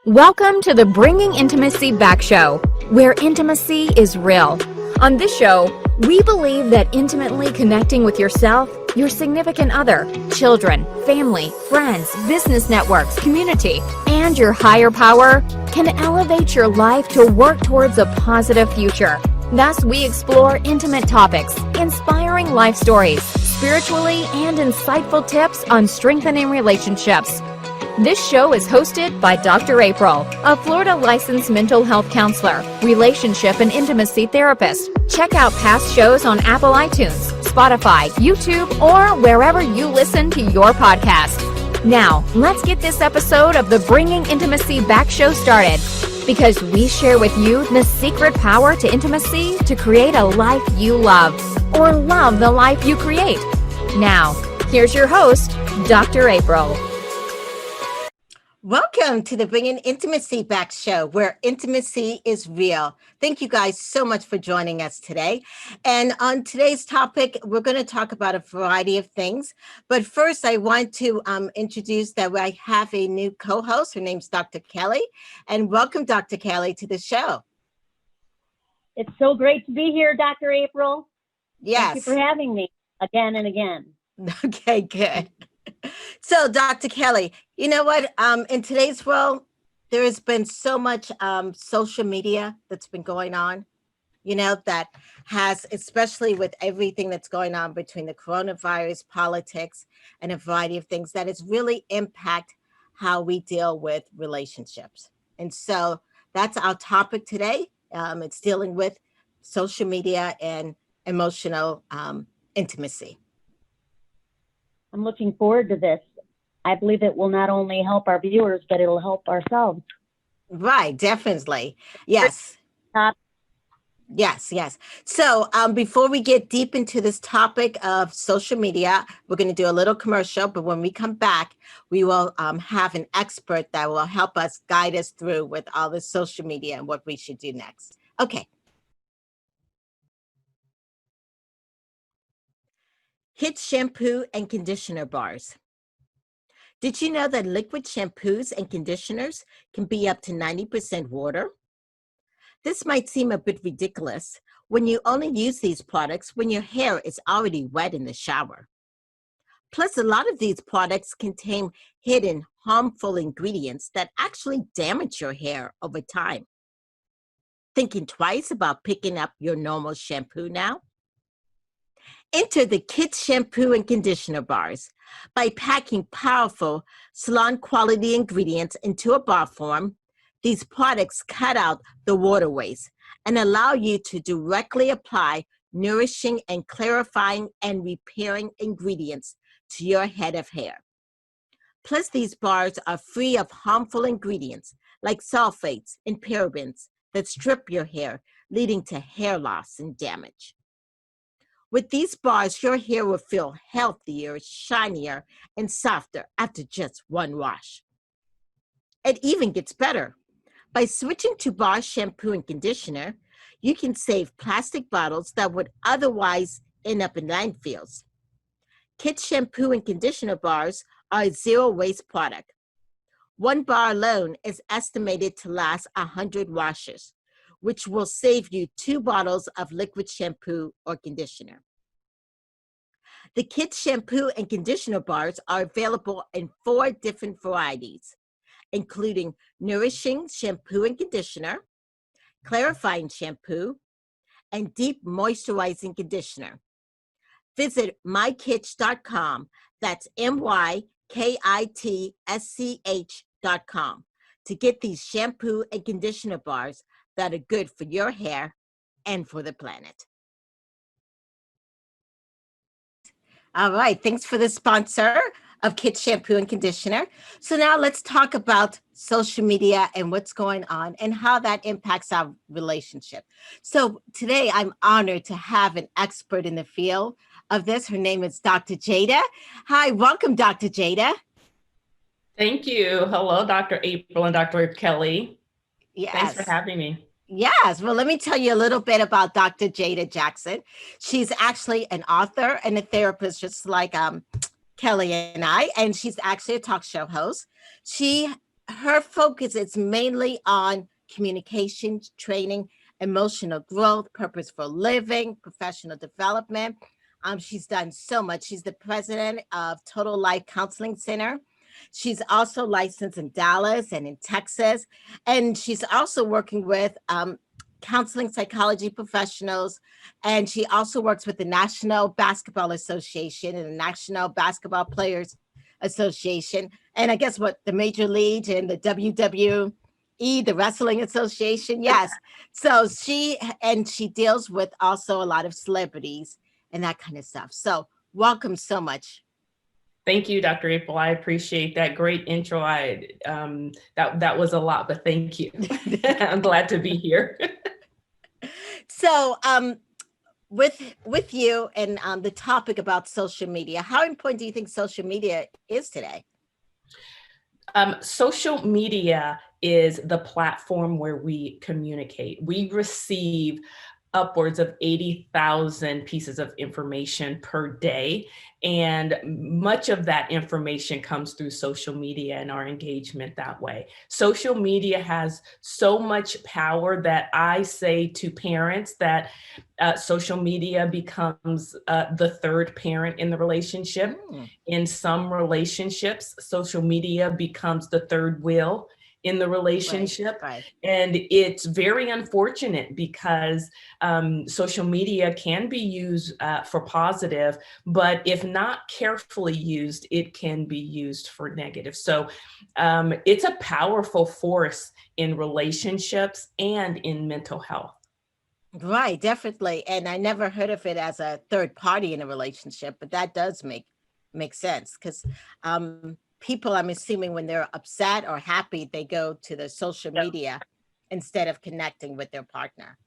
Welcome to the Bringing Intimacy Back show, where intimacy is real. On this show, we believe that intimately connecting with yourself, your significant other, children, family, friends, business networks, community, and your higher power can elevate your life to work towards a positive future. Thus, we explore intimate topics, inspiring life stories, spiritually and insightful tips on strengthening relationships. This show is hosted by Dr. April, a Florida licensed mental health counselor, relationship and intimacy therapist. Check out past shows on Apple iTunes, Spotify, YouTube, or wherever you listen to your podcast. Now, let's get this episode of the Bringing Intimacy Back show started, because we share with you the secret power to intimacy to create a life you love, or love the life you create. Now, here's your host, Dr. April. Welcome to the Bringing Intimacy Back show, where intimacy is real. Thank you guys so much for joining us today. And on today's topic, we're going to talk about a variety of things. But first, I want to introduce that I have a new co-host. Her name's Dr. Kelly. And welcome, Dr. Kelly, to the show. It's so great to be here, Dr. April. Yes. Thank you for having me again and again. Okay, good. So, Dr. Kelly, you know what? In today's world, there has been so much social media that's been going on, that has, especially with everything that's going on between the coronavirus, politics, and a variety of things that has really impact how we deal with relationships. And so that's our topic today. It's dealing with social media and emotional intimacy. I'm looking forward to this. I believe it will not only help our viewers, but it'll help ourselves. Right, definitely. Yes. Yes. So before we get deep into this topic of social media, we're going to do a little commercial, but when we come back, we will have an expert that will help us guide us through with all the social media and what we should do next. Okay. Hit shampoo and conditioner bars. Did you know that liquid shampoos and conditioners can be up to 90% water? This might seem a bit ridiculous when you only use these products when your hair is already wet in the shower. Plus, a lot of these products contain hidden harmful ingredients that actually damage your hair over time. Thinking twice about picking up your normal shampoo now? Enter the Kids Shampoo and Conditioner Bars. By packing powerful salon quality ingredients into a bar form, these products cut out the waterways and allow you to directly apply nourishing and clarifying and repairing ingredients to your head of hair. Plus, these bars are free of harmful ingredients like sulfates and parabens that strip your hair, leading to hair loss and damage. With these bars, your hair will feel healthier, shinier, and softer after just one wash. It even gets better. By switching to bar shampoo and conditioner, you can save plastic bottles that would otherwise end up in landfills. Kids Shampoo and Conditioner Bars are a zero-waste product. One bar alone is estimated to last 100 washes, which will save you 2 bottles of liquid shampoo or conditioner. The Kids Shampoo and Conditioner Bars are available in 4 different varieties, including Nourishing Shampoo and Conditioner, Clarifying Shampoo, and Deep Moisturizing Conditioner. Visit mykitsch.com, that's mykitsch.com, to get these shampoo and conditioner bars that are good for your hair and for the planet. All right, thanks for the sponsor of Kids Shampoo and Conditioner. So now let's talk about social media and what's going on and how that impacts our relationship. So today I'm honored to have an expert in the field of this. Her name is Dr. Jada. Hi, welcome, Dr. Jada. Thank you. Hello, Dr. April and Dr. Kelly. Yes. Thanks for having me. Yes. Well, let me tell you a little bit about Dr. Jada Jackson. She's actually an author and a therapist, just like Kelly and I, and she's actually a talk show host. She her focus is mainly on communication training, emotional growth, purposeful living, professional development. She's done so much. She's the president of Total Life Counseling Center. She's also licensed in Dallas and in Texas. And she's also working with counseling psychology professionals. And she also works with the National Basketball Association and the National Basketball Players Association. And I guess what the Major League and the WWE, the Wrestling Association. Yes. So she deals with also a lot of celebrities and that kind of stuff. So welcome so much. Thank you, Dr. April. I appreciate that great intro. That was a lot, but thank you. I'm glad to be here. So with you and the topic about social media, how important do you think social media is today? Social media is the platform where we communicate. We receive upwards of 80,000 pieces of information per day. And much of that information comes through social media and our engagement that way. Social media has so much power that I say to parents that social media becomes the third parent in the relationship. In some relationships, social media becomes the third wheel in the relationship. Right. And it's very unfortunate because social media can be used for positive, but if not carefully used, it can be used for negative. So it's a powerful force in relationships and in mental health. Right, definitely. And I never heard of it as a third party in a relationship, but that does make sense because people, I'm assuming when they're upset or happy, they go to the social media instead of connecting with their partner.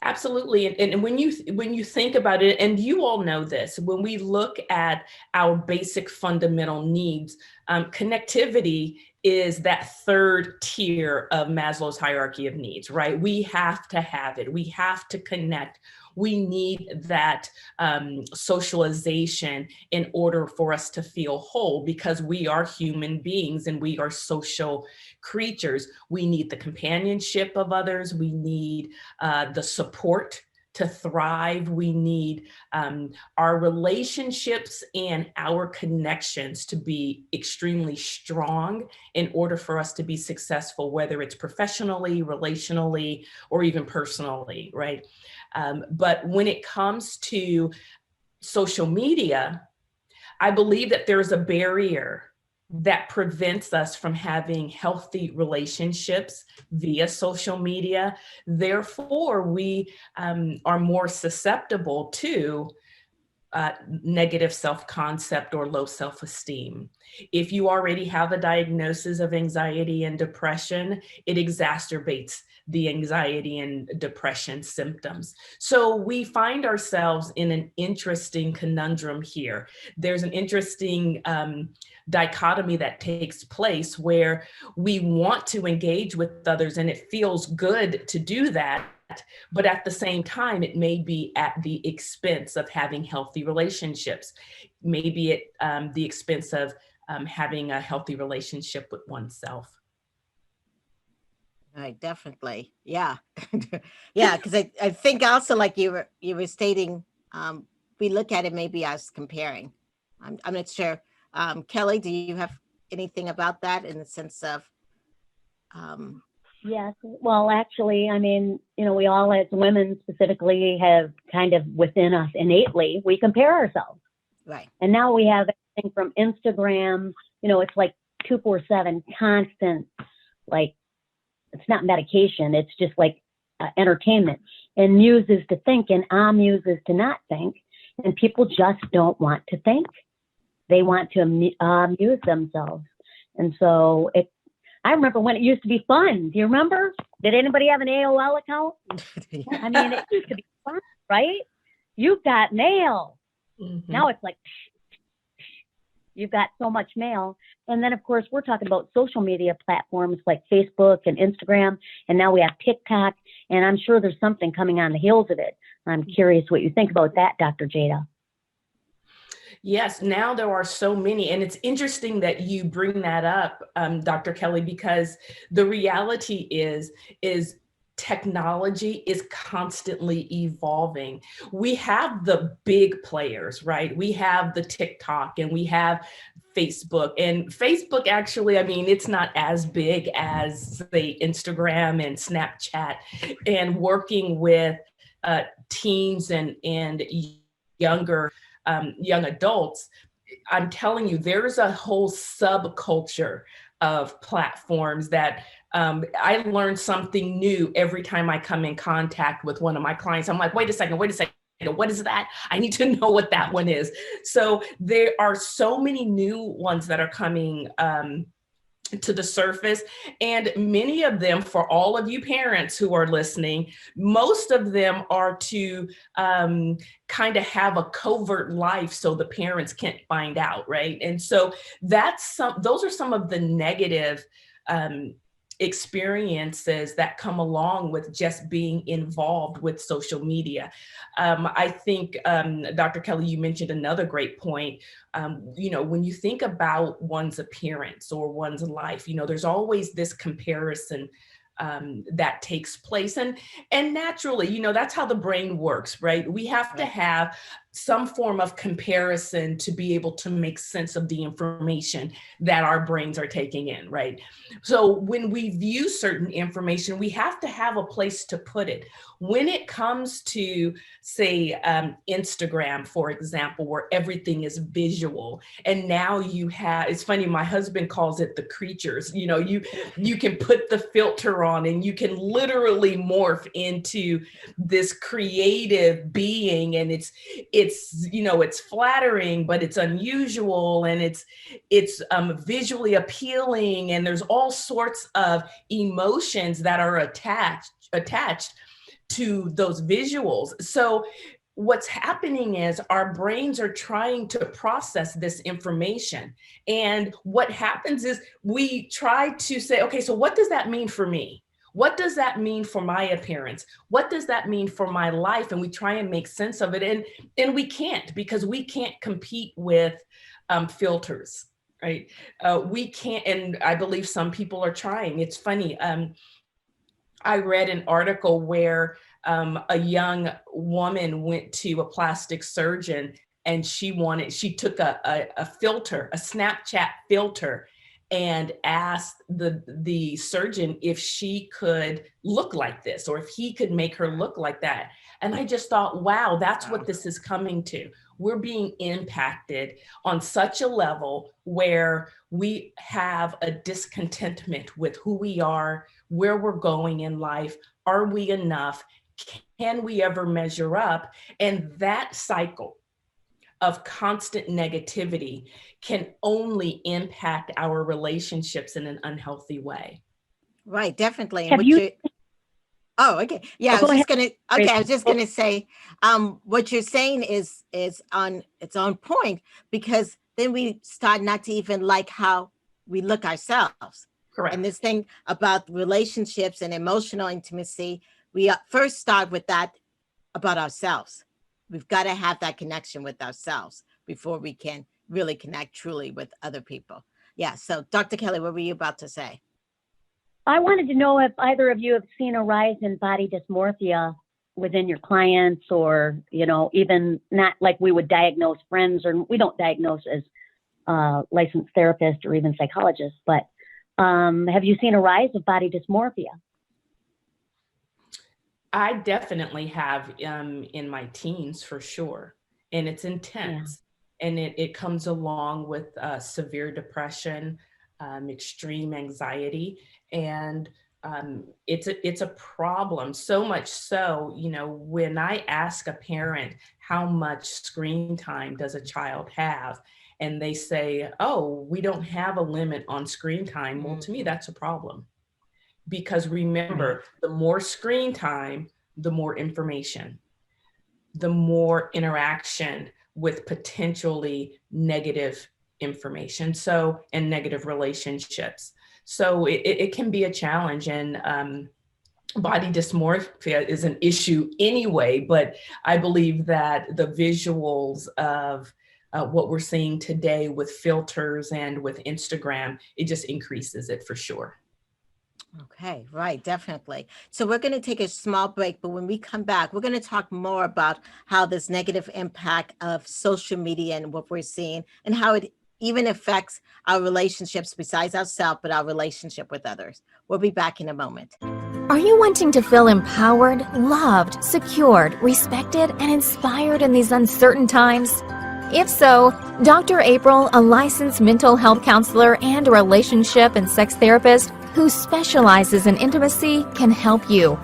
Absolutely. And when you think about it, and you all know this, when we look at our basic fundamental needs, connectivity is that third tier of Maslow's hierarchy of needs, right? We have to have it. We have to connect. We need that socialization in order for us to feel whole because we are human beings and we are social creatures. We need the companionship of others. We need the support to thrive. We need our relationships and our connections to be extremely strong in order for us to be successful, whether it's professionally, relationally, or even personally, right? But when it comes to social media, I believe that there's a barrier that prevents us from having healthy relationships via social media. Therefore, we are more susceptible to negative self-concept or low self-esteem. If you already have a diagnosis of anxiety and depression, it exacerbates the anxiety and depression symptoms. So we find ourselves in an interesting conundrum here. There's an interesting dichotomy that takes place where we want to engage with others and it feels good to do that. But at the same time, it may be at the expense of having healthy relationships, maybe at the expense of having a healthy relationship with oneself. Right, definitely. Yeah. Yeah, because I think also like you were stating, we look at it maybe as comparing. I'm not sure. Kelly, do you have anything about that in the sense of Yes. Well, actually, I mean, we all as women specifically have kind of within us innately, we compare ourselves. Right. And now we have everything from Instagram, it's like 247 constant, like it's not medication. It's just like entertainment. And muse is to think and amuse is to not think. And people just don't want to think. They want to amuse themselves. And so I remember when it used to be fun. Do you remember? Did anybody have an AOL account? I mean, it used to be fun, right? You've got mail. Mm-hmm. Now it's like, you've got so much mail. And then, of course, we're talking about social media platforms like Facebook and Instagram. And now we have TikTok. And I'm sure there's something coming on the heels of it. I'm curious what you think about that, Dr. Jada. Yes, now there are so many, and it's interesting that you bring that up, Dr. Kelly, because the reality is technology is constantly evolving. We have the big players, right? We have the TikTok and we have Facebook. And Facebook actually, I mean, it's not as big as say Instagram and Snapchat, and working with teens and younger young adults. I'm telling you, there's a whole subculture of platforms that I learn something new every time I come in contact with one of my clients. I'm like, wait a second, what is that? I need to know what that one is. So there are so many new ones that are coming to the surface. And many of them, for all of you parents who are listening, most of them are to kind of have a covert life so the parents can't find out, right? And so those are some of the negative experiences that come along with just being involved with social media. I think, Dr. Kelly, you mentioned another great point. When you think about one's appearance or one's life, there's always this comparison that takes place. And naturally, that's how the brain works, right? We have to have some form of comparison to be able to make sense of the information that our brains are taking in, right? So when we view certain information, we have to have a place to put it. When it comes to, say, Instagram, for example, where everything is visual, and now it's funny, my husband calls it the creatures. You can put the filter on and you can literally morph into this creative being, and it's flattering, but it's unusual, and it's visually appealing, and there's all sorts of emotions that are attached to those visuals. So what's happening is our brains are trying to process this information. And what happens is we try to say, okay, so what does that mean for me? What does that mean for my appearance? What does that mean for my life? And we try and make sense of it. And we can't, because we can't compete with filters, right? We can't, and I believe some people are trying. It's funny. I read an article where a young woman went to a plastic surgeon, and she took a filter, a Snapchat filter, and asked the surgeon if she could look like this, or if he could make her look like that. And I just thought, wow, that's what this is coming to. We're being impacted on such a level where we have a discontentment with who we are, where we're going in life. Are we enough? Can we ever measure up? And that cycle of constant negativity can only impact our relationships in an unhealthy way. Right, definitely. Have you? Oh, okay. Yeah, I was just gonna say, what you're saying is on its own point, because then we start not to even like how we look ourselves. Correct. And this thing about relationships and emotional intimacy, we first start with that about ourselves. We've got to have that connection with ourselves before we can really connect truly with other people. Yeah. So, Dr. Kelly, what were you about to say? I wanted to know if either of you have seen a rise in body dysmorphia within your clients, or, even not like we would diagnose friends, or we don't diagnose as licensed therapists or even psychologists, but have you seen a rise of body dysmorphia? I definitely have in my teens, for sure. And it's intense. Yeah. And it comes along with severe depression, extreme anxiety. And it's a problem. So much so, when I ask a parent, how much screen time does a child have? And they say, oh, we don't have a limit on screen time. Well, to me, that's a problem. Because remember, the more screen time, the more information, the more interaction with potentially negative information, and negative relationships. So it can be a challenge. And body dysmorphia is an issue anyway, but I believe that the visuals of what we're seeing today with filters and with Instagram, it just increases it for sure. Okay, right, definitely. So we're going to take a small break, but when we come back, we're going to talk more about how this negative impact of social media and what we're seeing and how it even affects our relationships besides ourselves, but our relationship with others. We'll be back in a moment. Are you wanting to feel empowered, loved, secured, respected, and inspired in these uncertain times? If so, Dr. April, a licensed mental health counselor and a relationship and sex therapist who specializes in intimacy, can help you.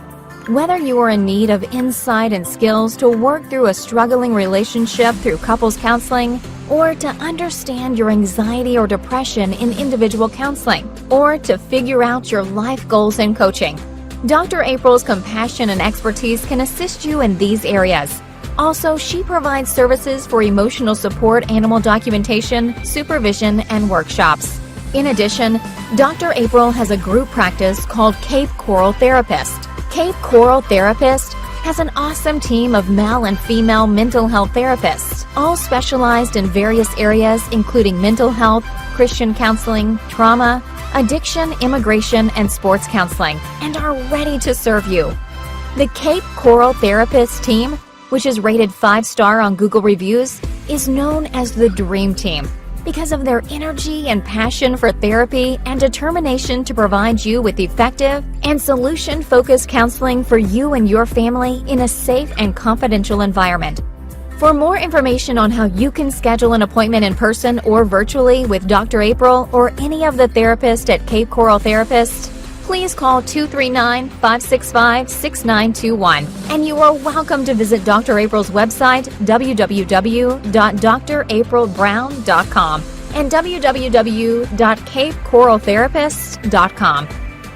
Whether you are in need of insight and skills to work through a struggling relationship through couples counseling, or to understand your anxiety or depression in individual counseling, or to figure out your life goals in coaching, Dr. April's compassion and expertise can assist you in these areas. Also, she provides services for emotional support, animal documentation, supervision, and workshops. In addition, Dr. April has a group practice called Cape Coral Therapist. Cape Coral Therapist has an awesome team of male and female mental health therapists, all specialized in various areas including mental health, Christian counseling, trauma, addiction, immigration, and sports counseling, and are ready to serve you. The Cape Coral Therapist team, which is rated 5-star on Google Reviews, is known as the Dream Team because of their energy and passion for therapy and determination to provide you with effective and solution-focused counseling for you and your family in a safe and confidential environment. For more information on how you can schedule an appointment in person or virtually with Dr. April or any of the therapists at Cape Coral Therapist, please call 239-565-6921. And you are welcome to visit Dr. April's website, www.draprilbrown.com and www.capecoraltherapist.com.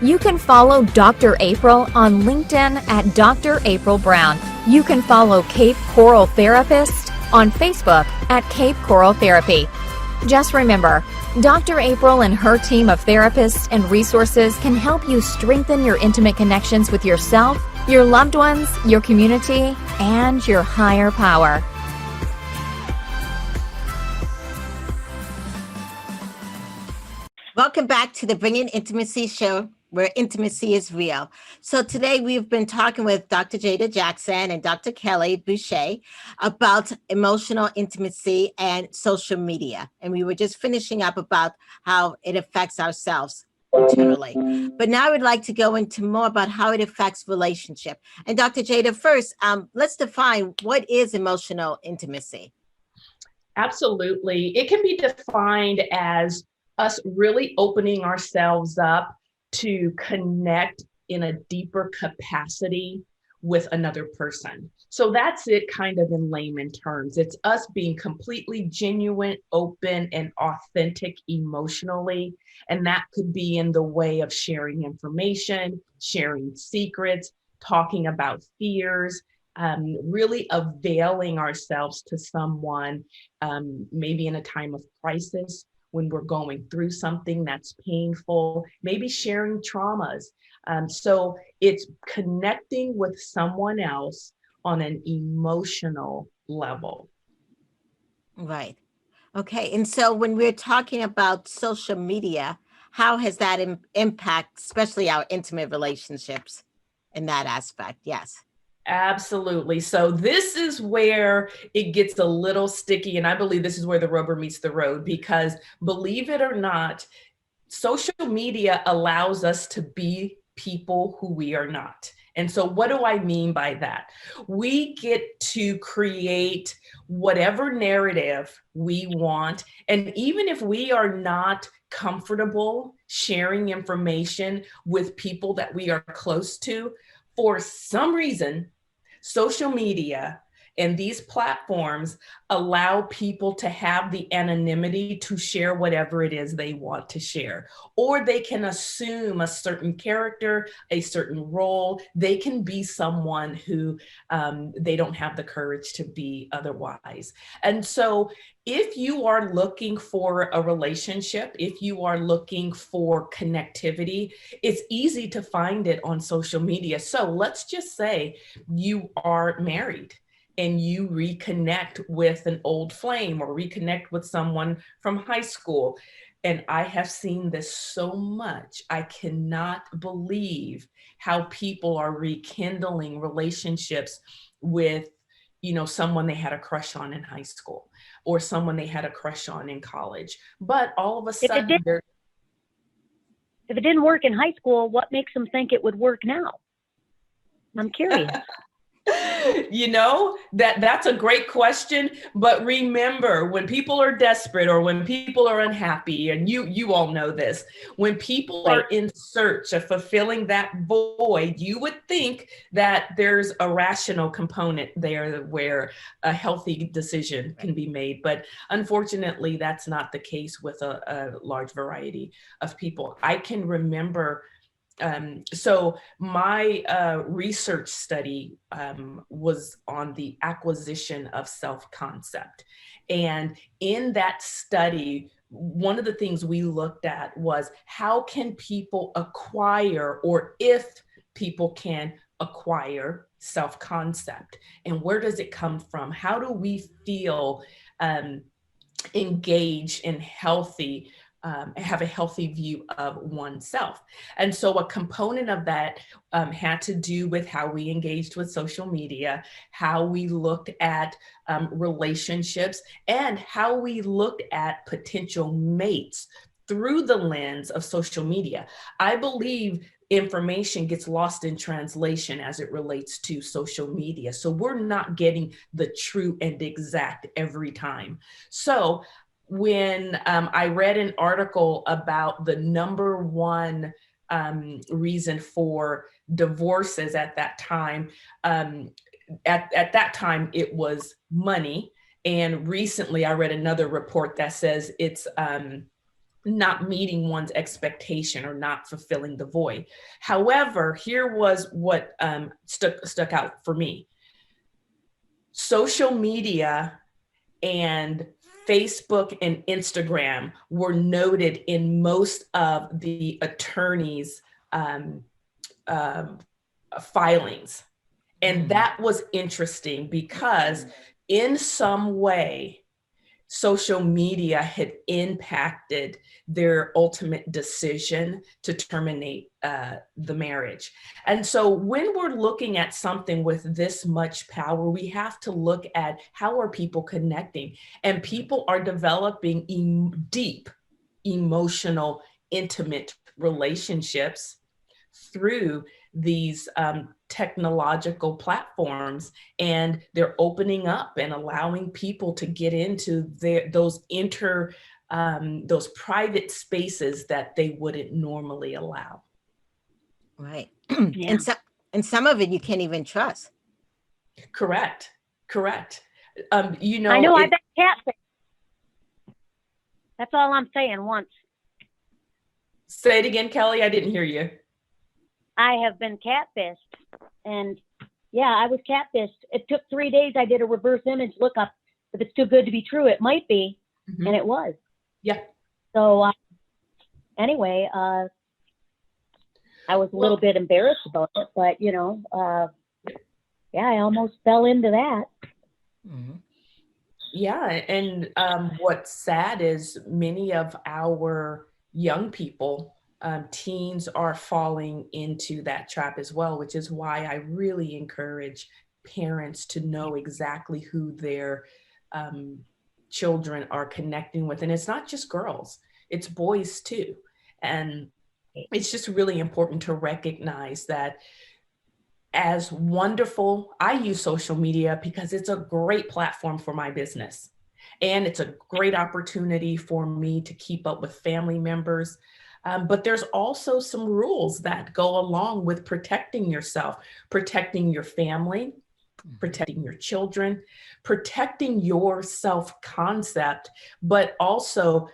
You can follow Dr. April on LinkedIn at Dr. April Brown. You can follow Cape Coral Therapist on Facebook at Cape Coral Therapy. Just remember, Dr. April and her team of therapists and resources can help you strengthen your intimate connections with yourself, your loved ones, your community, and your higher power. Welcome back to the Bringing Intimacy show, where intimacy is real. So today we've been talking with Dr. Jada Jackson and Dr. Kelly Boucher about emotional intimacy and social media. And we were just finishing up about how it affects ourselves internally. But now I would like to go into more about how it affects relationship. And Dr. Jada, first, let's define what is emotional intimacy. Absolutely. It can be defined as us really opening ourselves up to connect in a deeper capacity with another person. So that's it kind of in layman terms. It's us being completely genuine, open, and authentic emotionally. And that could be in the way of sharing information, sharing secrets, talking about fears, really availing ourselves to someone, maybe in a time of crisis, when we're going through something that's painful, maybe sharing traumas. So it's connecting with someone else on an emotional level. Right. Okay. And so when we're talking about social media, how has that impact, especially our intimate relationships in that aspect? Yes. Absolutely. So this is where it gets a little sticky. And I believe this is where the rubber meets the road, because believe it or not, social media allows us to be people who we are not. And so what do I mean by that? We get to create whatever narrative we want. And even if we are not comfortable sharing information with people that we are close to, for some reason, social media and these platforms allow people to have the anonymity to share whatever it is they want to share, or they can assume a certain character, a certain role. They can be someone who they don't have the courage to be otherwise. And so if you are looking for a relationship, if you are looking for connectivity, it's easy to find it on social media. So let's just say you are married and you reconnect with an old flame or reconnect with someone from high school. And I have seen this so much. I cannot believe how people are rekindling relationships with, someone they had a crush on in high school or someone they had a crush on in college. But all of a sudden, if it didn't work in high school, what makes them think it would work now? I'm curious. That's a great question. But remember, when people are desperate or when people are unhappy, and you all know this, when people are in search of fulfilling that void, you would think that there's a rational component there where a healthy decision can be made. But unfortunately, that's not the case with a large variety of people. I can remember so my research study was on the acquisition of self-concept. And in that study, one of the things we looked at was how can people acquire, or if people can acquire self-concept, and where does it come from? How do we feel engaged and healthy, have a healthy view of oneself? And so a component of that had to do with how we engaged with social media, how we looked at relationships, and how we looked at potential mates through the lens of social media. I believe information gets lost in translation as it relates to social media. So we're not getting the true and exact every time. So when I read an article about the number one reason for divorces at that time, at that time it was money. And recently I read another report that says it's not meeting one's expectation or not fulfilling the void. However, here was what stuck out for me. Social media and Facebook and Instagram were noted in most of the attorneys' filings. And that was interesting because in some way, social media had impacted their ultimate decision to terminate the marriage. And so when we're looking at something with this much power, we have to look at how are people connecting, and people are developing deep, emotional, intimate relationships through these technological platforms, and they're opening up and allowing people to get into those private spaces that they wouldn't normally allow. Right. Yeah. And some of it you can't even trust. Correct. I know I've been catfished. That's all I'm saying. Once. Say it again, Kelly. I didn't hear you. I have been catfished, and yeah, I was catfished. It took 3 days. I did a reverse image lookup. If it's too good to be true, it might be, and it was. Yeah. So anyway, I was a little bit embarrassed about it, but yeah, I almost fell into that. Mm-hmm. Yeah, and what's sad is many of our young people, teens, are falling into that trap as well, which is why I really encourage parents to know exactly who their children are connecting with. And it's not just girls, it's boys too. And it's just really important to recognize that as wonderful, I use social media because it's a great platform for my business. And it's a great opportunity for me to keep up with family members. But there's also some rules that go along with protecting yourself, protecting your family, protecting your children, protecting your self-concept, but also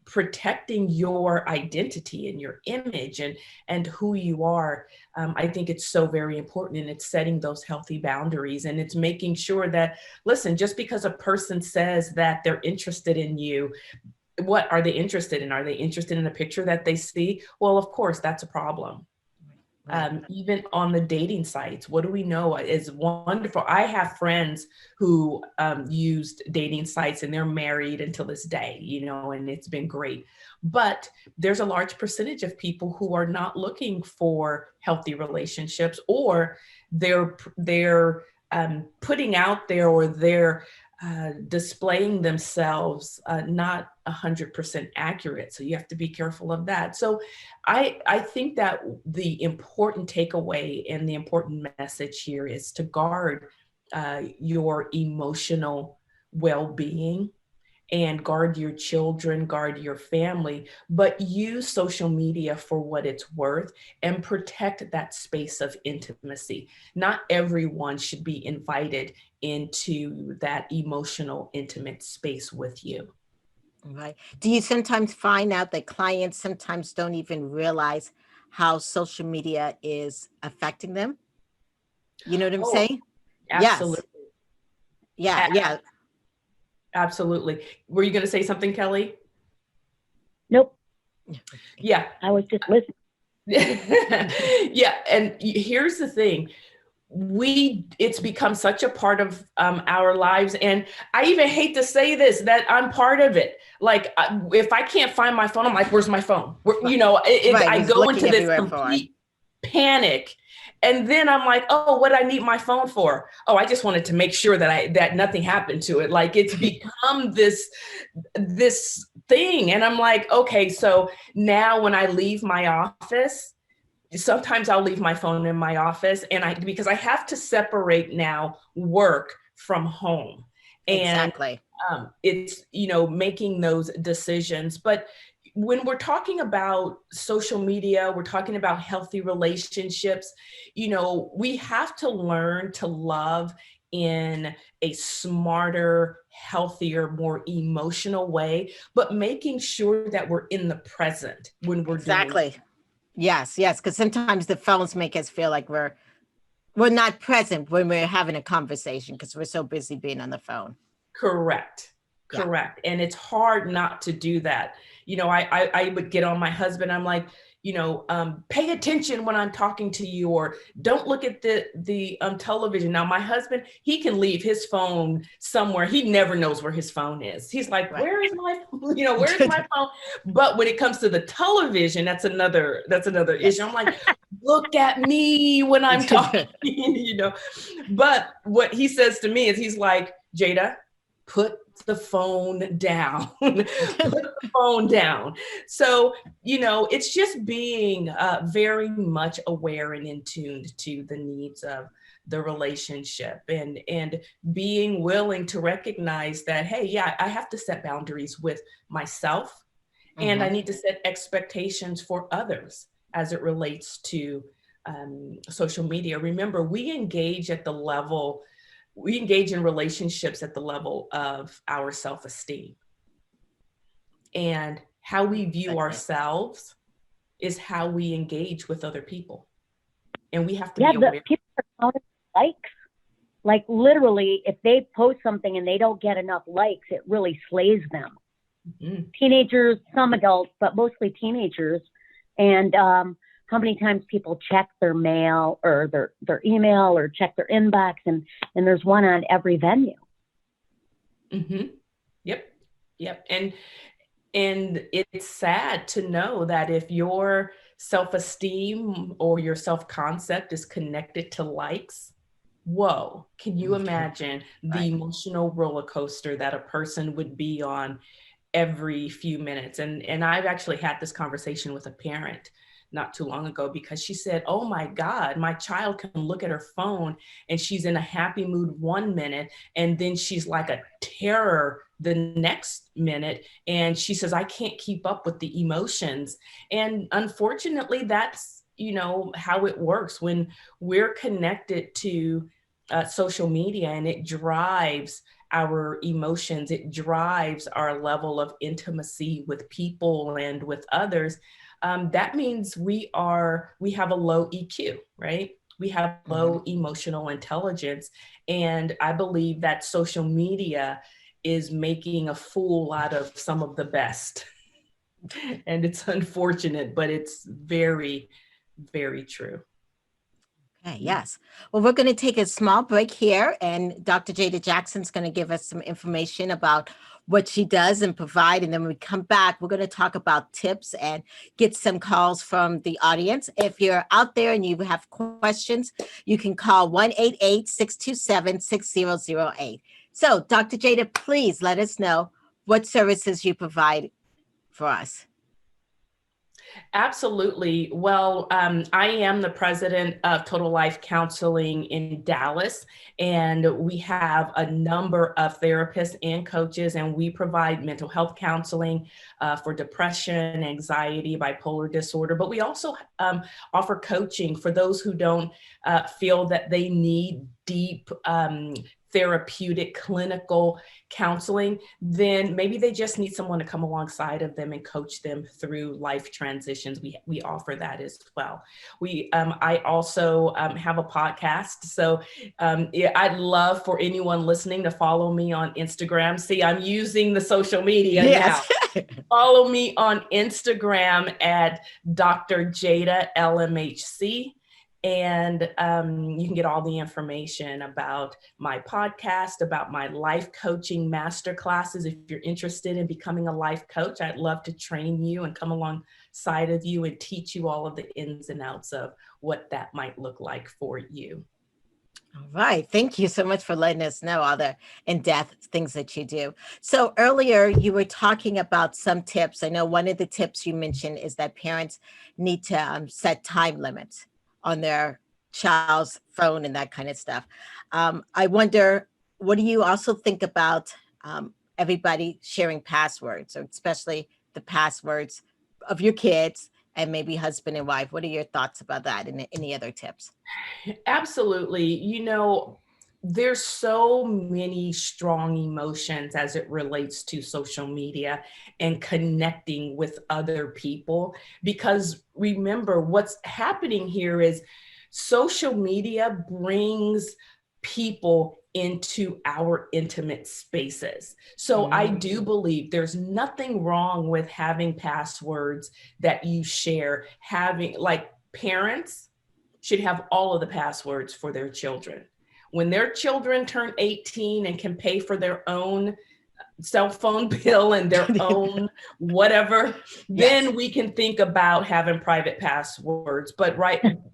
protecting your identity and your image and who you are. I think it's so very important, and it's setting those healthy boundaries, and it's making sure that, listen, just because a person says that they're interested in you, what are they interested in? Are they interested in a picture that they see? Well, of course, that's a problem. Even on the dating sites, what do we know is wonderful? I have friends who used dating sites and they're married until this day, and it's been great. But there's a large percentage of people who are not looking for healthy relationships, or they're putting out there, or they're displaying themselves not 100% accurate. So you have to be careful of that. So I think that the important takeaway and the important message here is to guard your emotional well-being, and guard your children, guard your family, but use social media for what it's worth and protect that space of intimacy. Not everyone should be invited into that emotional, intimate space with you. Right. Do you sometimes find out that clients sometimes don't even realize how social media is affecting them? You know what I'm Oh, saying? absolutely. Yes. Yeah. Absolutely. Were you going to say something, Kelly? Nope. Yeah. I was just listening. Yeah. And here's the thing. It's become such a part of our lives. And I even hate to say this, that I'm part of it. Like, if I can't find my phone, I'm like, where's my phone? I go into this complete panic. And then I'm like, oh, what I need my phone for? Oh, I just wanted to make sure that nothing happened to it. Like, it's become this thing. And I'm like, okay, so now when I leave my office, sometimes I'll leave my phone in my office, and because I have to separate now work from home. And exactly. It's, making those decisions. But when we're talking about social media, we're talking about healthy relationships, we have to learn to love in a smarter, healthier, more emotional way, but making sure that we're in the present when we're doing it. Yes, because sometimes the phones make us feel like we're not present when we're having a conversation because we're so busy being on the phone. Correct. And it's hard not to do that. I would get on my husband. I'm like, pay attention when I'm talking to you, or don't look at the television. Now, my husband, he can leave his phone somewhere. He never knows where his phone is. He's like, where is my, where's my phone? But when it comes to the television, that's another issue. I'm like, look at me when I'm talking, But what he says to me is, he's like, Jada, put the phone down. Put the phone down. So, it's just being very much aware and in tune to the needs of the relationship, and being willing to recognize that, hey, yeah, I have to set boundaries with myself, and I need to set expectations for others as it relates to social media. Remember, we engage in relationships at the level of our self-esteem, and how we view ourselves is how we engage with other people. And we have to be aware. People are counting likes. Like, literally, if they post something and they don't get enough likes, it really slays them. Teenagers, some adults, but mostly teenagers. And how many times people check their mail or their email or check their inbox, and there's one on every venue. Yep. And it's sad to know that if your self-esteem or your self-concept is connected to likes, whoa, can you imagine the emotional roller coaster that a person would be on every few minutes? And I've actually had this conversation with a parent not too long ago, because she said, oh my God, my child can look at her phone and she's in a happy mood 1 minute, and then she's like a terror the next minute. And she says, I can't keep up with the emotions. And unfortunately, that's, how it works when we're connected to social media, and it drives our emotions. It drives our level of intimacy with people and with others. That means we have a low EQ, right? We have low emotional intelligence. And I believe that social media is making a fool out of some of the best. And it's unfortunate, but it's very, very true. Okay, yes. Well, we're going to take a small break here, and Dr. Jada Jackson's going to give us some information about what she does and provide. And then when we come back, we're going to talk about tips and get some calls from the audience. If you're out there and you have questions, you can call 1-888-627-6008. So, Dr. Jada, please let us know what services you provide for us. Absolutely. Well, I am the president of Total Life Counseling in Dallas, and we have a number of therapists and coaches, and we provide mental health counseling for depression, anxiety, bipolar disorder, but we also offer coaching for those who don't feel that they need deep therapeutic clinical counseling. Then maybe they just need someone to come alongside of them and coach them through life transitions. We offer that as well. I also have a podcast. So I'd love for anyone listening to follow me on Instagram. See, I'm using the social media now. Follow me on Instagram at Dr. Jada LMHC. And you can get all the information about my podcast, about my life coaching master classes. If you're interested in becoming a life coach, I'd love to train you and come alongside of you and teach you all of the ins and outs of what that might look like for you. All right. Thank you so much for letting us know all the in-depth things that you do. So earlier you were talking about some tips. I know one of the tips you mentioned is that parents need to set time limits on their child's phone and that kind of stuff. I wonder, what do you also think about everybody sharing passwords, or especially the passwords of your kids and maybe husband and wife? What are your thoughts about that, and any other tips? Absolutely. You know, there's so many strong emotions as it relates to social media and connecting with other people, because remember, what's happening here is social media brings people into our intimate spaces. So I do believe there's nothing wrong with having passwords that you share. Having, like, parents should have all of the passwords for their children. When their children turn 18 and can pay for their own cell phone bill and their own whatever, then we can think about having private passwords. But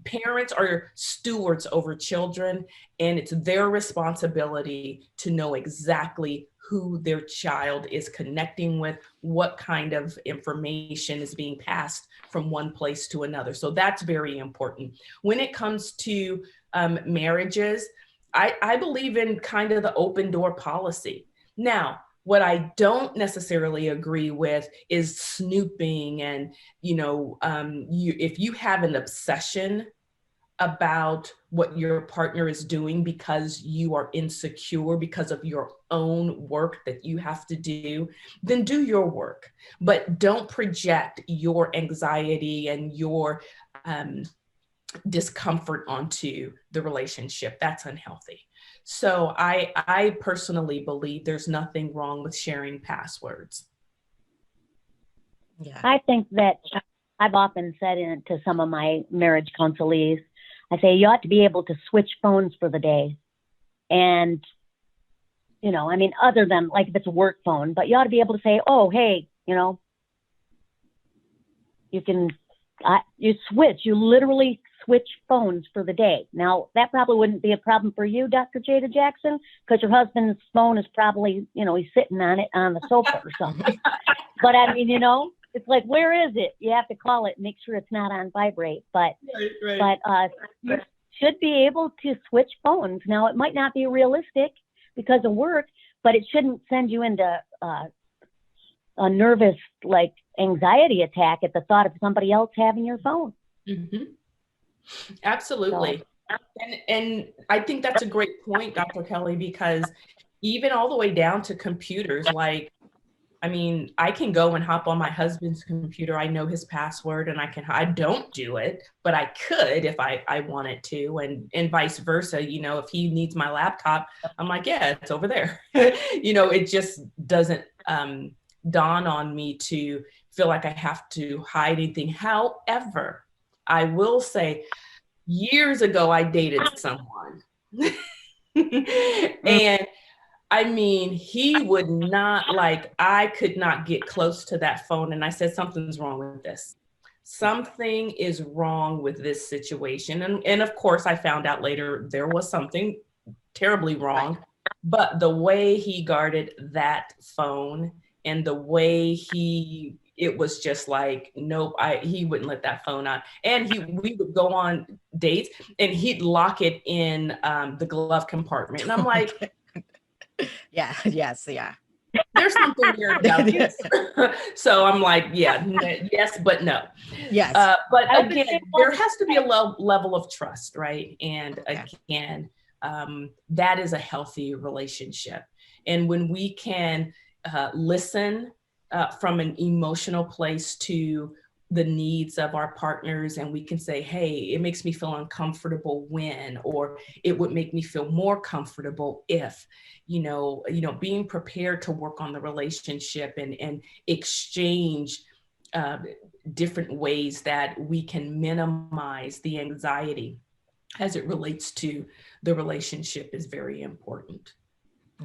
parents are stewards over children, and it's their responsibility to know exactly who their child is connecting with, what kind of information is being passed from one place to another. So that's very important. When it comes to marriages, I believe in kind of the open door policy. Now, what I don't necessarily agree with is snooping, and if you have an obsession about what your partner is doing because you are insecure because of your own work that you have to do, then do your work, but don't project your anxiety and your discomfort onto the relationship. That's unhealthy. So I personally believe there's nothing wrong with sharing passwords. Yeah. I think that I've often said to some of my marriage counselees, I say, you ought to be able to switch phones for the day. And, other than like if it's a work phone, but you ought to be able to say, oh, hey, you literally switch phones for the day. Now, that probably wouldn't be a problem for you, Dr. Jada Jackson, because your husband's phone is probably, he's sitting on it on the sofa or something. But it's like, where is it? You have to call it and make sure it's not on vibrate. But you should be able to switch phones. Now, it might not be realistic because of work, but it shouldn't send you into a nervous, anxiety attack at the thought of somebody else having your phone. Mm-hmm. Absolutely. So. And I think that's a great point, Dr. Kelly, because even all the way down to computers, I can go and hop on my husband's computer. I know his password and I don't do it, but I could if I wanted to, and vice versa. If he needs my laptop, I'm like, yeah, it's over there. It just doesn't dawn on me to feel like I have to hide anything. However, I will say years ago, I dated someone. And I mean, he would not, like, I could not get close to that phone. And I said, something's wrong with this. Something is wrong with this situation. And of course, I found out later there was something terribly wrong. But the way he guarded that phone and the way it was just like, nope, he wouldn't let that phone on. And we would go on dates and he'd lock it in the glove compartment. And I'm like, Yeah. Yes. Yeah. there's something weird about this. So I'm like, yeah, yes, but no. Yes. But again, there has to be a level of trust, right? And again, that is a healthy relationship. And when we can listen from an emotional place to the needs of our partners, and we can say, hey, it makes me feel uncomfortable when, or it would make me feel more comfortable if, being prepared to work on the relationship and exchange different ways that we can minimize the anxiety as it relates to the relationship is very important.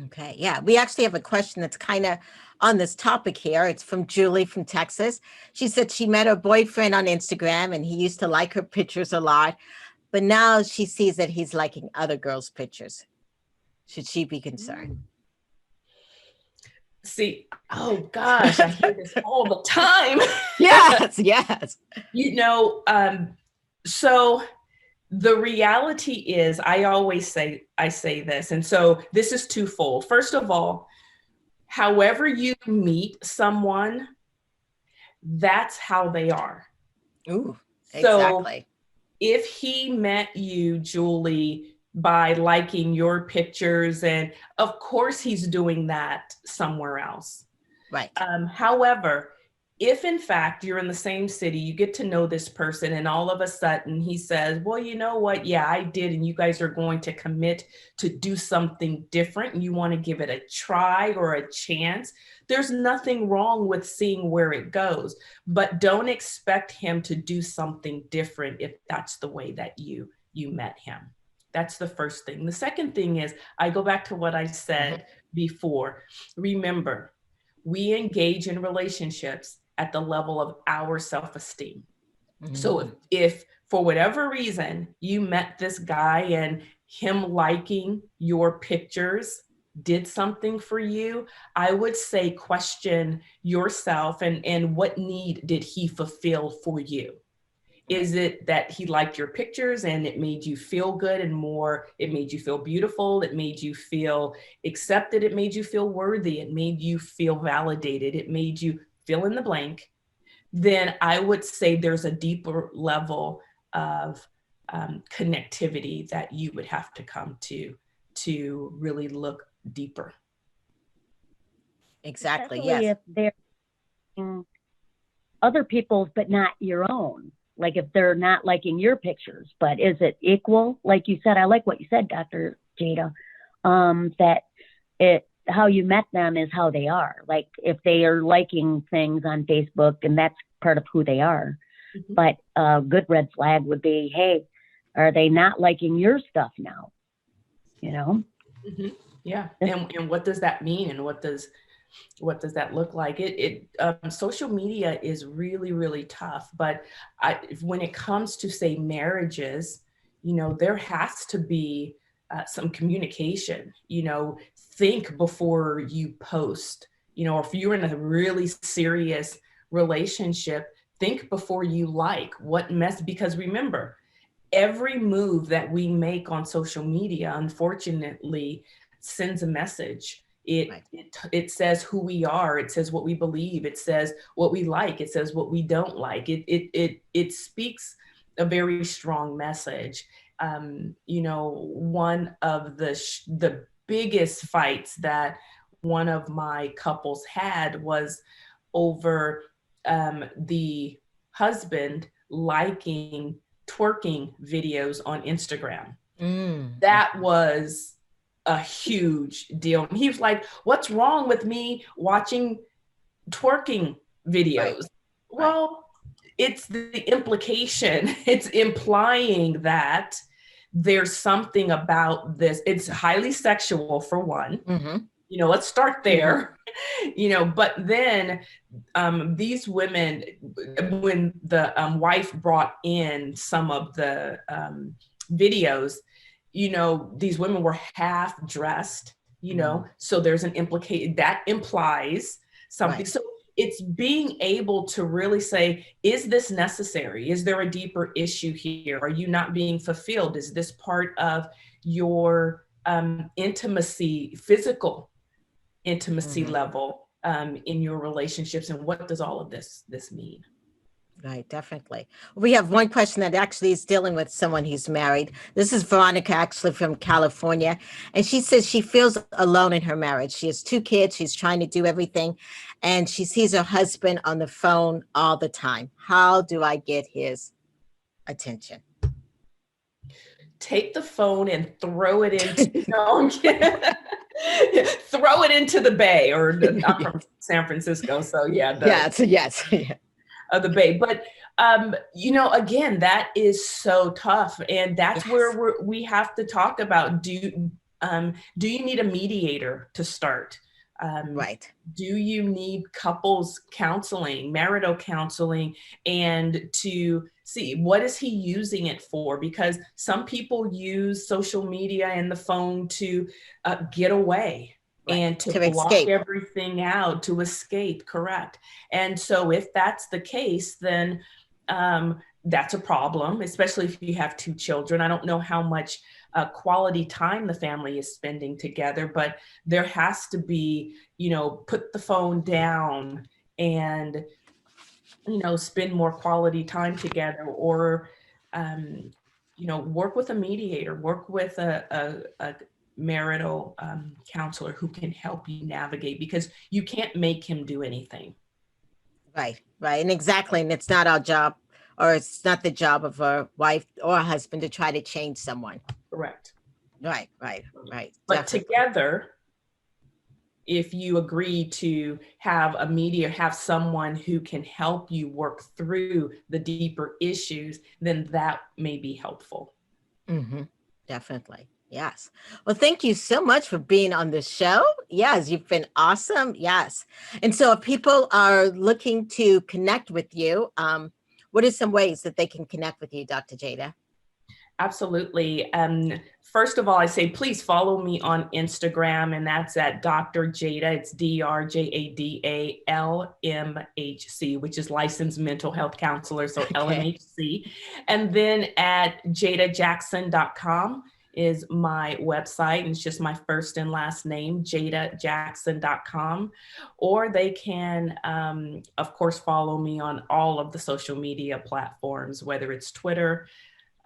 Okay. Yeah. We actually have a question that's kind of on this topic here. It's from Julie from Texas. She said she met her boyfriend on Instagram and he used to like her pictures a lot, but now she sees that he's liking other girls' pictures. Should she be concerned? See, oh gosh, I hear this all the time. Yes. So the reality is, I say this, and so this is twofold. First of all, however you meet someone, that's how they are. Ooh, So exactly. if he met you, Julie, by liking your pictures, and of course he's doing that somewhere else. Right. However, if in fact you're in the same city, you get to know this person and all of a sudden he says, well, you know what? Yeah, I did. And you guys are going to commit to do something different. And you want to give it a try or a chance. There's nothing wrong with seeing where it goes, but don't expect him to do something different if that's the way that you met him. That's the first thing. The second thing is, I go back to what I said before. Remember, we engage in relationships at the level of our self-esteem. So if for whatever reason you met this guy and him liking your pictures did something for you, I would say question yourself and what need did he fulfill for you? Is it that he liked your pictures and it made you feel good and more, it made you feel beautiful, it made you feel accepted, it made you feel worthy, it made you feel validated, it made you fill in the blank? Then I would say there's a deeper level of connectivity that you would have to come to really look deeper. Exactly. Especially Yes. if they're other people's, but not your own. Like if they're not liking your pictures, but is it equal? Like you said, I like what you said, Dr. Jada, that how you met them is how they are. Like if they are liking things on Facebook and that's part of who they are. But a good red flag would be, hey, are they not liking your stuff now? Yeah. And what does that mean? And what does that look like? Social media is really, really tough. But when it comes to, say, marriages, there has to be some communication. Think before you post. If you're in a really serious relationship, think before you like what mess. Because remember, every move that we make on social media, unfortunately, sends a message. It says who we are. It says what we believe. It says what we like. It says what we don't like. It speaks a very strong message. One of the biggest fights that one of my couples had was over the husband liking twerking videos on Instagram. That was a huge deal. He was like, what's wrong with me watching twerking videos? Well, it's the implication. It's implying that there's something about this. It's highly sexual, for one. Let's start there. But then these women, when the wife brought in some of the videos, these women were half dressed, so there's an implication that implies something. Right. So it's being able to really say, is this necessary? Is there a deeper issue here? Are you not being fulfilled? Is this part of your intimacy, physical intimacy level in your relationships? And what does all of this mean? Right, definitely. We have one question that actually is dealing with someone who's married. This is Veronica, actually from California. And she says she feels alone in her marriage. She has 2 kids. She's trying to do everything. And she sees her husband on the phone all the time. How do I get his attention? Take the phone and throw it into throw it into the bay, or I'm from San Francisco. So yes. Of the bay. But, again, that is so tough. And that's where we have to talk about, do you need a mediator to start? Right. Do you need couples counseling, marital counseling, and to see what is he using it for? Because some people use social media and the phone to get away. Right. And to block escape everything out, to escape, correct. And so if that's the case, then that's a problem, especially if you have 2 children. I don't know how much quality time the family is spending together, but there has to be, put the phone down and, spend more quality time together, or, work with a mediator, work with a marital counselor who can help you navigate, because you can't make him do anything. Right. And exactly. And it's not our job, or it's not the job of a wife or a husband to try to change someone. Correct. Right. But together, if you agree to have a mediator, have someone who can help you work through the deeper issues, then that may be helpful. Definitely. Yes. Well, thank you so much for being on the show. Yes, you've been awesome. Yes. And so if people are looking to connect with you, what are some ways that they can connect with you, Dr. Jada? Absolutely. First of all, I say, please follow me on Instagram, and that's at Dr. Jada. It's DrJadalMHC, which is licensed mental health counselor. So LMHC. And then at jadajackson.com is my website. And it's just my first and last name, jadajackson.com. Or they can, of course, follow me on all of the social media platforms, whether it's Twitter.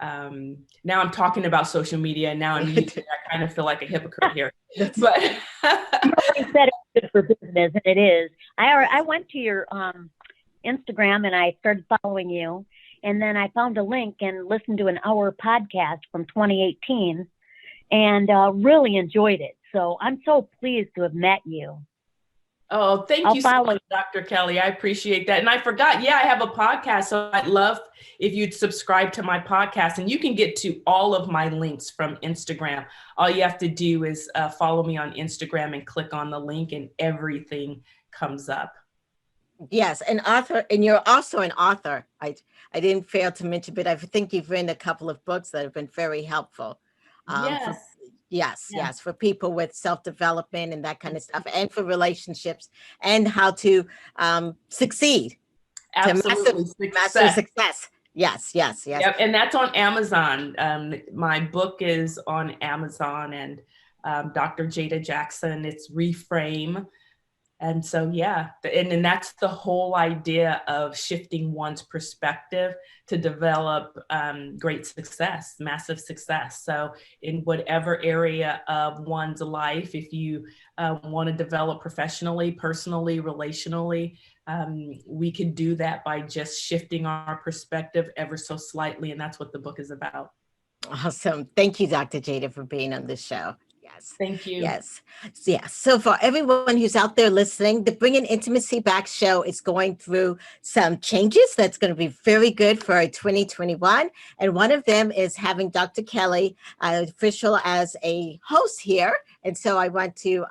Now I'm talking about social media, and now I'm using it. I kind of feel like a hypocrite here. But you said it's good for business, and it is. I went to your Instagram and I started following you, and then I found a link and listened to an hour podcast from 2018, and really enjoyed it. So I'm so pleased to have met you. Oh, thank you so much, Dr. Kelly. I appreciate that. And I forgot, I have a podcast. So I'd love if you'd subscribe to my podcast, and you can get to all of my links from Instagram. All you have to do is follow me on Instagram and click on the link, and everything comes up. Yes, an author, and you're also an author. I didn't fail to mention, but I think you've written a couple of books that have been very helpful. Yes, for people with self-development and that kind of stuff, and for relationships, and how to succeed. Absolutely. Massive success. Yes. Yep, and that's on Amazon. My book is on Amazon, and Dr. Jada Jackson, it's Reframe. And so, and that's the whole idea of shifting one's perspective to develop great success, massive success. So in whatever area of one's life, if you want to develop professionally, personally, relationally, we can do that by just shifting our perspective ever so slightly. And that's what the book is about. Awesome. Thank you, Dr. Jada, for being on the show. Yes. Yes. Thank you. Yes. Yeah. So for everyone who's out there listening, the Bringing Intimacy Back show is going through some changes that's going to be very good for 2021. And one of them is having Dr. Kelly official as a host here. And so I want to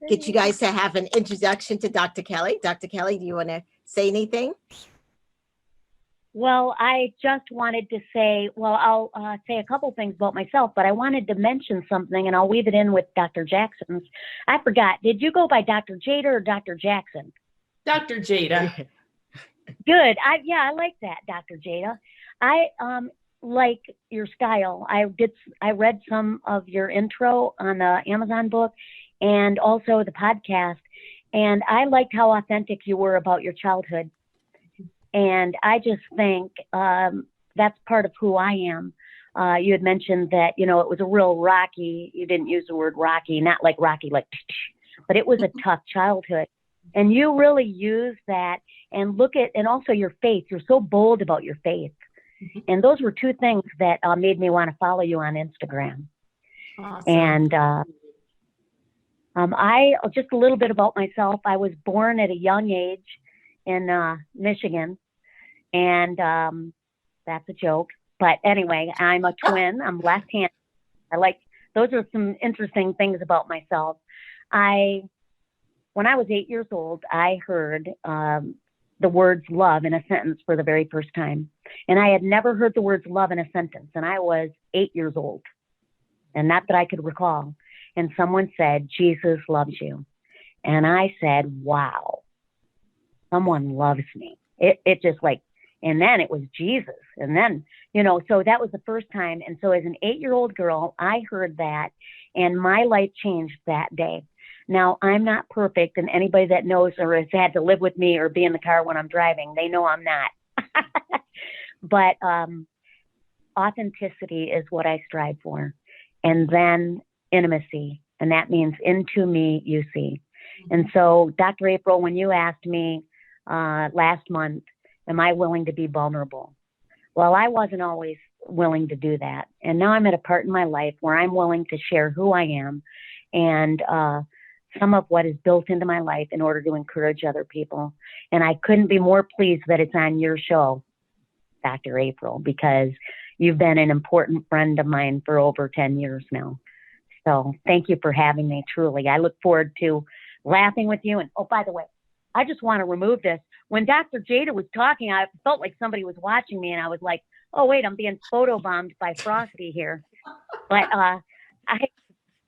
get you guys to have an introduction to Dr. Kelly. Dr. Kelly, do you want to say anything? Well, I just wanted to say, I'll say a couple things about myself, but I wanted to mention something, and I'll weave it in with Dr. Jackson's. I forgot. Did you go by Dr. Jada or Dr. Jackson? Dr. Jada. Good. I like that, Dr. Jada. I like your style. I read some of your intro on the Amazon book and also the podcast, and I liked how authentic you were about your childhood. And I just think that's part of who I am. You had mentioned that, it was a real rocky, you didn't use the word rocky, not like rocky, like, but it was a tough childhood. And you really use that and and also your faith. You're so bold about your faith. And those were two things that made me want to follow you on Instagram. Awesome. And I just a little bit about myself. I was born at a young age in Michigan, and that's a joke. But anyway, I'm a twin. I'm left-handed. Those are some interesting things about myself. When I was 8 years old, I heard the words love in a sentence for the very first time. And I had never heard the words love in a sentence. And I was 8 years old. And not that I could recall. And someone said, Jesus loves you. And I said, wow, someone loves me. It just and then it was Jesus. And then, so that was the first time. And so as an 8-year-old girl, I heard that and my life changed that day. Now, I'm not perfect, and anybody that knows or has had to live with me or be in the car when I'm driving, they know I'm not. But authenticity is what I strive for. And then intimacy, and that means into me you see. And so, Dr. April, when you asked me last month, am I willing to be vulnerable? Well, I wasn't always willing to do that. And now I'm at a part in my life where I'm willing to share who I am and some of what is built into my life in order to encourage other people. And I couldn't be more pleased that it's on your show, Dr. April, because you've been an important friend of mine for over 10 years now. So thank you for having me, truly. I look forward to laughing with you. And oh, by the way, I just want to remove this. When Dr. Jada was talking, I felt like somebody was watching me, and I was like, oh, wait, I'm being photobombed by Frosty here. But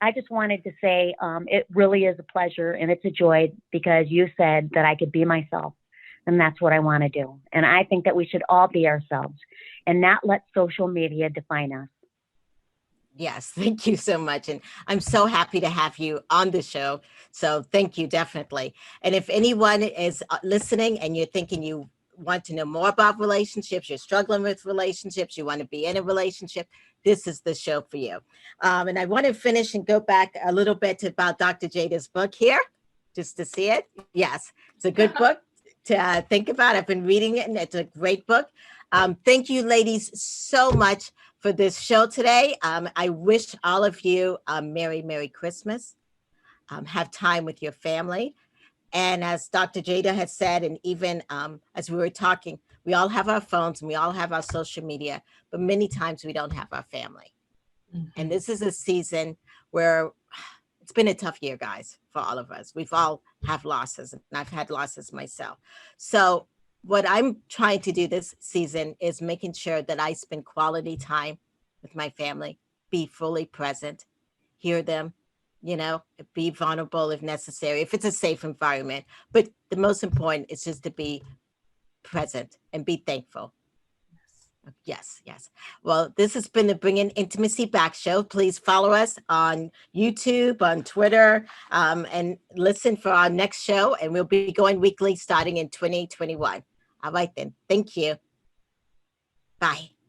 I just wanted to say it really is a pleasure and it's a joy because you said that I could be myself, and that's what I want to do. And I think that we should all be ourselves and not let social media define us. Yes, thank you so much. And I'm so happy to have you on the show. So thank you, definitely. And if anyone is listening and you're thinking you want to know more about relationships, you're struggling with relationships, you want to be in a relationship, this is the show for you. And I want to finish and go back a little bit about Dr. Jada's book here, just to see it. Yes, it's a good book to think about. I've been reading it, and it's a great book. Thank you, ladies, so much for this show today. I wish all of you a Merry Christmas. Have time with your family. And as Dr. Jada has said, and even as we were talking, we all have our phones and we all have our social media, but many times we don't have our family. Mm-hmm. And this is a season where it's been a tough year, guys, for all of us. We've all have losses, and I've had losses myself. So what I'm trying to do this season is making sure that I spend quality time with my family, be fully present, hear them, be vulnerable if necessary, if it's a safe environment. But the most important is just to be present and be thankful. Yes. Well, this has been the Bringing Intimacy Back show. Please follow us on YouTube, on Twitter, and listen for our next show. And we'll be going weekly starting in 2021. All right, then. Thank you. Bye.